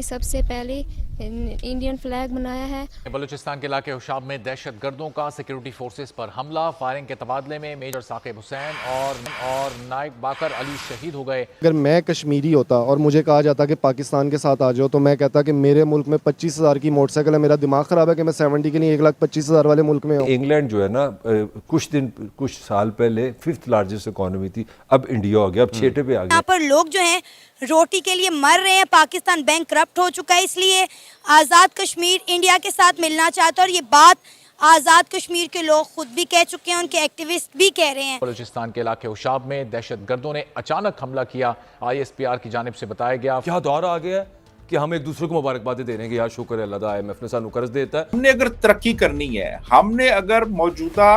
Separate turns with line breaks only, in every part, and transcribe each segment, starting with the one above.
सबसे पहले Indian flag बनाया है।
बलूचिस्तान के इलाके हुशाब में दहशत गर्दों का सिक्योरिटी फोर्सेस पर हमला, फायरिंग के तबादले में मेजर साकिब हुसैन और नाइक बाकर अली शहीद हो गए।
अगर मैं कश्मीरी होता और मुझे कहा जाता कि पाकिस्तान के साथ आ जाओ, तो मैं कहता कि मेरे मुल्क में 25,000 की मोटरसाइकिल है, मेरा दिमाग खराब है कि मैं 70 के लिए 1,25,000 वाले मुल्क में हूँ।
इंग्लैंड जो है ना, कुछ साल पहले 5th लार्जेस्ट इकोनॉमी थी, अब इंडिया हो गया, अब 6ठे पे आ गया।
यहाँ पर लोग जो हैं रोटी के लिए मर रहे हैं। पाकिस्तान बैंक करप्ट हो चुका है, इसलिए आज़ाद कश्मीर इंडिया के साथ मिलना चाहता है और ये बात आज़ाद कश्मीर के लोग खुद भी कह चुके हैं, उनके एक्टिविस्ट भी कह रहे हैं।
बलूचिस्तान के इलाके हुशाब में दहशत गर्दों ने अचानक हमला किया। ISPR की जानिब से बताया गया
क्या दौर आ गया है कि हम एक दूसरे को मुबारकबाद दे रहे हैं कि यार शुक्र है अल्लाह, IMF ने सानू कर्ज देता है।
हमने अगर तरक्की करनी है, हमने अगर मौजूदा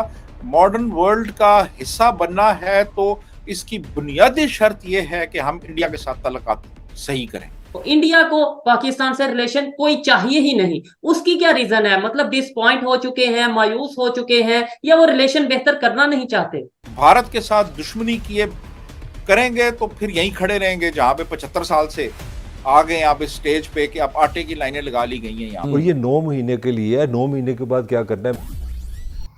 मॉडर्न वर्ल्ड का हिस्सा बनना है, तो इसकी बुनियादी शर्त यह है कि हम इंडिया के साथ ताल्लुकात सही करें।
तो इंडिया को पाकिस्तान से रिलेशन कोई चाहिए ही नहीं, उसकी क्या रीजन है? मतलब डिसपॉइंट हो चुके हैं, मायूस हो चुके हैं, या वो रिलेशन बेहतर करना नहीं चाहते?
भारत के साथ दुश्मनी किए करेंगे तो फिर यहीं खड़े रहेंगे जहां पे 75 साल से आ गए आप इस स्टेज पे कि आप आटे की लाइनें लगा ली गई हैं यहाँ।
और ये 9 महीने के लिए है, 9 महीने के बाद क्या करना है?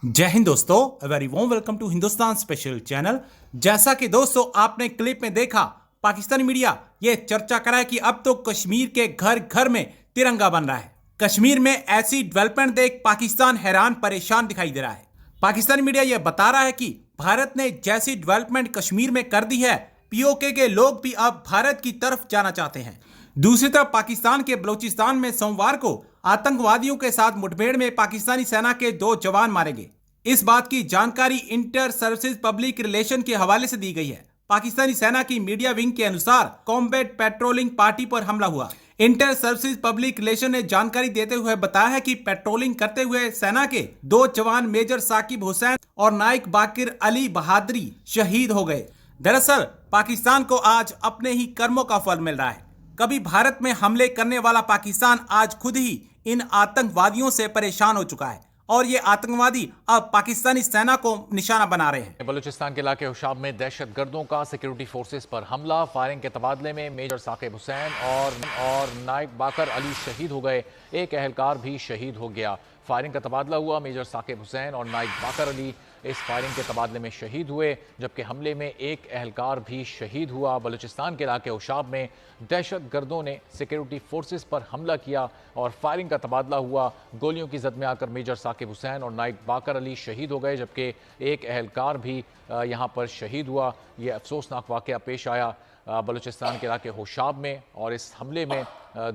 जय हिंद दोस्तों, very warm welcome to Hindustan special channel. जैसा कि दोस्तों आपने क्लिप में देखा, पाकिस्तानी मीडिया ये चर्चा करा है कि अब तो कश्मीर के घर घर में तिरंगा बन रहा है। कश्मीर में ऐसी डेवलपमेंट देख पाकिस्तान हैरान परेशान दिखाई दे रहा है। पाकिस्तानी मीडिया यह बता रहा है कि भारत ने जैसी डेवलपमेंट कश्मीर में कर दी है, POK के लोग भी अब भारत की तरफ जाना चाहते हैं। दूसरी तरफ पाकिस्तान के बलूचिस्तान में सोमवार को आतंकवादियों के साथ मुठभेड़ में पाकिस्तानी सेना के 2 जवान मारे गए। इस बात की जानकारी इंटर सर्विसेज पब्लिक रिलेशन के हवाले से दी गई है। पाकिस्तानी सेना की मीडिया विंग के अनुसार कॉम्बैट पेट्रोलिंग पार्टी पर हमला हुआ। इंटर सर्विसेज पब्लिक रिलेशन ने जानकारी देते हुए बताया है कि पेट्रोलिंग करते हुए सेना के 2 जवान मेजर साकिब हुसैन और नाइक बाकिर अली बहादुरी शहीद हो गए। दरअसल पाकिस्तान को आज अपने ही कर्मों का फल मिल रहा है। कभी भारत में हमले करने वाला पाकिस्तान आज खुद ही इन आतंकवादियों से परेशान हो चुका है और ये आतंकवादी अब पाकिस्तानी सेना को निशाना बना रहे हैं।
बलूचिस्तान के इलाके हुशाब में दहशत गर्दों का सिक्योरिटी फोर्सेस पर हमला, फायरिंग के तबादले में मेजर साकिब हुसैन और नाइक बाकर अली शहीद हो गए। एक अहलकार भी शहीद हो गया। फायरिंग का तबादला हुआ, मेजर साकिब हुसैन और नाइक बाकर अली इस फायरिंग के तबादले में शहीद हुए, जबकि हमले में एक अहलकार भी शहीद हुआ। बलूचिस्तान के इलाके हुशाब में दहशत गर्दों ने सिक्योरिटी फोर्सेस पर हमला किया और फायरिंग का तबादला हुआ। गोलियों की जद में आकर मेजर साकिब हुसैन और नाइक बाकर अली शहीद हो गए, जबकि एक अहलकार भी यहाँ पर शहीद हुआ। ये अफसोसनाक वाक़या पेश आया बलूचिस्तान के इलाके हुशाब में, और इस हमले में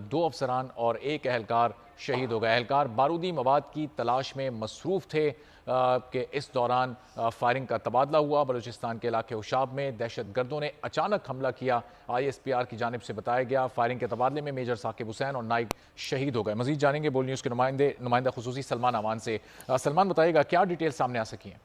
2 अफसरान और एक अहलकार शहीद हो गए। अहलकार बारूदी मवाद की तलाश में मसरूफ़ थे कि इस दौरान फायरिंग का तबादला हुआ। बलूचिस्तान के इलाके हुशाब में दहशत गर्दों ने अचानक हमला किया। ISPR की जानिब से बताया गया फायरिंग के तबादले में मेजर साकिब हुसैन और नाइक शहीद हो गए। मजीद जानेंगे बोल न्यूज़ के नुमाइंदा खुसूसी सलमान अमान से। सलमान, बताइएगा क्या डिटेल सामने आ सकी हैं?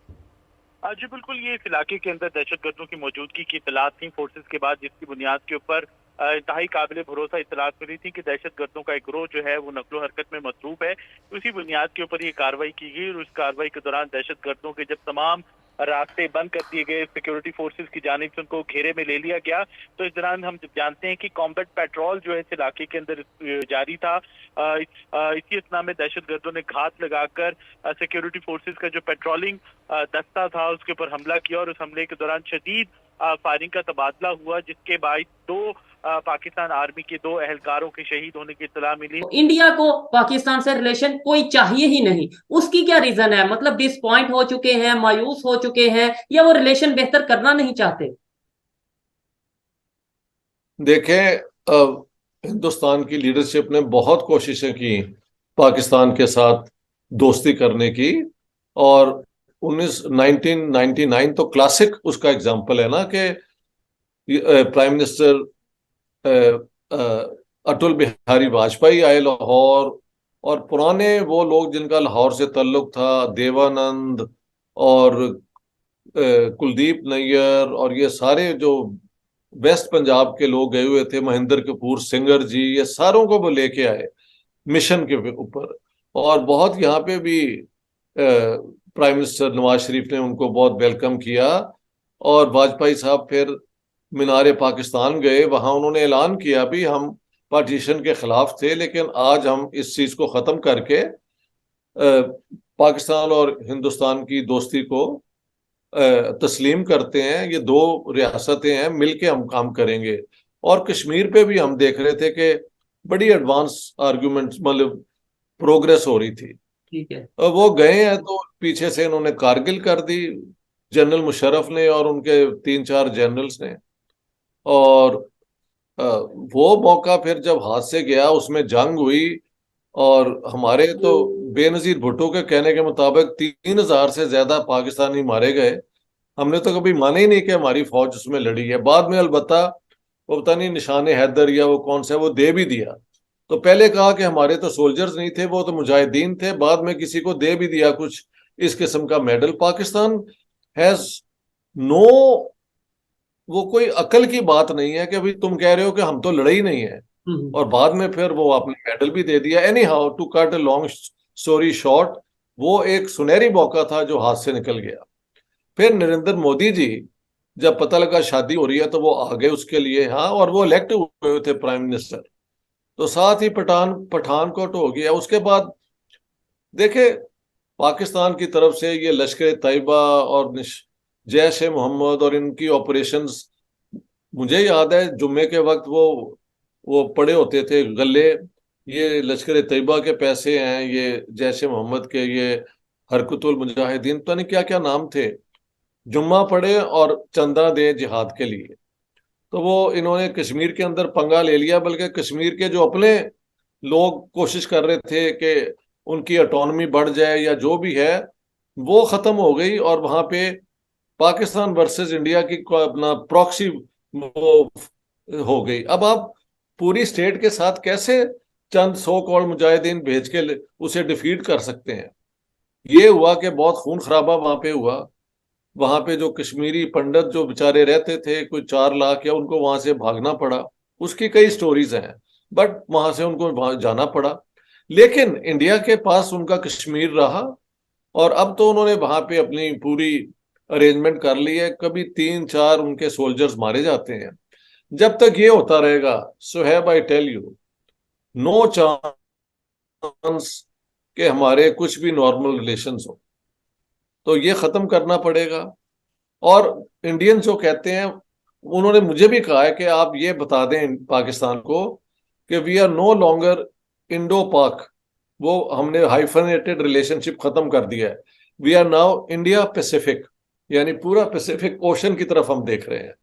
जी बिल्कुल, ये इस इलाके के अंदर दहशतगर्दों की मौजूदगी की इतलात थी फोर्सेस के बाद, जिसकी बुनियाद के ऊपर इंतहाई काबिल भरोसा इतलात मिली थी कि दहशतगर्दों का एक गिरोह जो है वो नकलो हरकत में मसरूफ है। उसी बुनियाद के ऊपर ये कार्रवाई की गई और उस कार्रवाई के दौरान दहशतगर्दों के जब तमाम रास्ते बंद कर दिए गए, सिक्योरिटी फोर्सेस की जानिब से उनको घेरे में ले लिया गया, तो इस दौरान हम जानते हैं कि कॉम्बैट पेट्रोल जो है इस इलाके के अंदर जारी था। इसी इतना में दहशतगर्दों ने घात लगाकर सिक्योरिटी फोर्सेस का जो पेट्रोलिंग दस्ता था उसके ऊपर हमला किया और उस हमले के दौरान शदीद फायरिंग का तबादला हुआ, जिसके बाद 2 पाकिस्तान आर्मी के 2 अहलकारों के शहीद होने की इत्तला मिली।
इंडिया को पाकिस्तान से रिलेशन कोई चाहिए ही नहीं, उसकी क्या रीजन है? मतलब डिसपॉइंट हो चुके हैं, मायूस हो चुके हैं, या वो रिलेशन बेहतर करना नहीं चाहते?
देखें, हिंदुस्तान की लीडरशिप ने बहुत कोशिशें की पाकिस्तान के साथ दोस्ती करने की, और 1999 तो क्लासिक उसका एग्जाम्पल है ना कि प्राइम मिनिस्टर अटल बिहारी वाजपेयी आए लाहौर, और पुराने वो लोग जिनका लाहौर से ताल्लुक था, देवानंद और कुलदीप नैयर और ये सारे जो वेस्ट पंजाब के लोग गए हुए थे, महेंद्र कपूर सिंगर जी, ये सारों को वो लेके आए मिशन के ऊपर। और बहुत यहाँ पे भी प्राइम मिनिस्टर नवाज शरीफ ने उनको बहुत वेलकम किया, और वाजपेयी साहब फिर मीनार पाकिस्तान गए, वहां उन्होंने ऐलान किया भी हम पार्टीशन के खिलाफ थे, लेकिन आज हम इस चीज को खत्म करके पाकिस्तान और हिंदुस्तान की दोस्ती को तस्लीम करते हैं। ये दो रियासतें हैं, मिलके हम काम करेंगे। और कश्मीर पे भी हम देख रहे थे कि बड़ी एडवांस आर्गुमेंट्स, मतलब प्रोग्रेस हो रही थी।
ठीक है।
वो गए हैं तो पीछे से इन्होंने कारगिल कर दी, जनरल मुशर्रफ ने और उनके 3-4 जनरल्स ने। और वो मौका फिर जब हाथ से गया, उसमें जंग हुई और हमारे तो बेनजीर भुट्टो के कहने के मुताबिक 3000 से ज्यादा पाकिस्तानी मारे गए। हमने तो कभी माना ही नहीं कि हमारी फौज उसमें लड़ी है। बाद में अलबत्ता वो पता नहीं निशाने हैदर या वो कौन सा वो दे भी दिया। तो पहले कहा कि हमारे तो सोल्जर्स नहीं थे, वो तो मुजाहिदीन थे, बाद में किसी को दे भी दिया कुछ इस किस्म का मेडल। पाकिस्तान हैज नो, वो कोई अकल की बात नहीं है कि अभी तुम कह रहे हो कि हम तो लड़े ही नहीं है और बाद में फिर वो आपने मेडल भी दे दिया। Anyhow, to cut a long story short, वो एक सुनहरी मौका था जो हाथ से निकल गया। फिर नरेंद्र मोदी जी जब पता लगा शादी हो रही है तो वो आ गए उसके लिए, हाँ, और वो इलेक्ट हुए थे प्राइम मिनिस्टर। तो साथ ही पठानकोट हो गया। उसके बाद देखे पाकिस्तान की तरफ से ये लश्कर तैयबा और जैश ए मोहम्मद और इनकी ऑपरेशंस, मुझे याद है जुम्मे के वक्त वो पड़े होते थे गले, ये लश्कर तैयबा के पैसे हैं, ये जैश ए मोहम्मद के, ये हरकतुल मुजाहिदीन, पता नहीं क्या क्या नाम थे, जुम्मा पड़े और चंदा दे जिहाद के लिए। तो वो इन्होंने कश्मीर के अंदर पंगा ले लिया, बल्कि कश्मीर के जो अपने लोग कोशिश कर रहे थे कि उनकी ऑटोनॉमी बढ़ जाए या जो भी है, वो खत्म हो गई और वहां पे पाकिस्तान वर्सेस इंडिया की अपना प्रॉक्सी वो हो गई। अब आप पूरी स्टेट के साथ कैसे चंद 100 करोड़ मुजाहिदीन भेज के उसे डिफीट कर सकते हैं? ये हुआ कि बहुत खून खराबा वहां पे हुआ। वहां पे जो कश्मीरी पंडित जो बेचारे रहते थे, कोई 4 लाख, या उनको वहां से भागना पड़ा, उसकी कई स्टोरीज हैं, बट वहां से उनको जाना पड़ा। लेकिन इंडिया के पास उनका कश्मीर रहा और अब तो उन्होंने वहां पे अपनी पूरी अरेंजमेंट कर ली है। कभी 3-4 उनके सोल्जर्स मारे जाते हैं। जब तक ये होता रहेगा, Suhaib, I tell you, no chance कि हमारे कुछ भी नॉर्मल रिलेशंस हो। तो ये खत्म करना पड़ेगा। और इंडियन जो कहते हैं, उन्होंने मुझे भी कहा है कि आप ये बता दें पाकिस्तान को कि we are no longer Indo Pak, वो हमने हाइफनेटेड रिलेशनशिप खत्म कर दिया है। We are now India Pacific, यानी पूरा पैसिफिक ओशन की तरफ हम देख रहे हैं।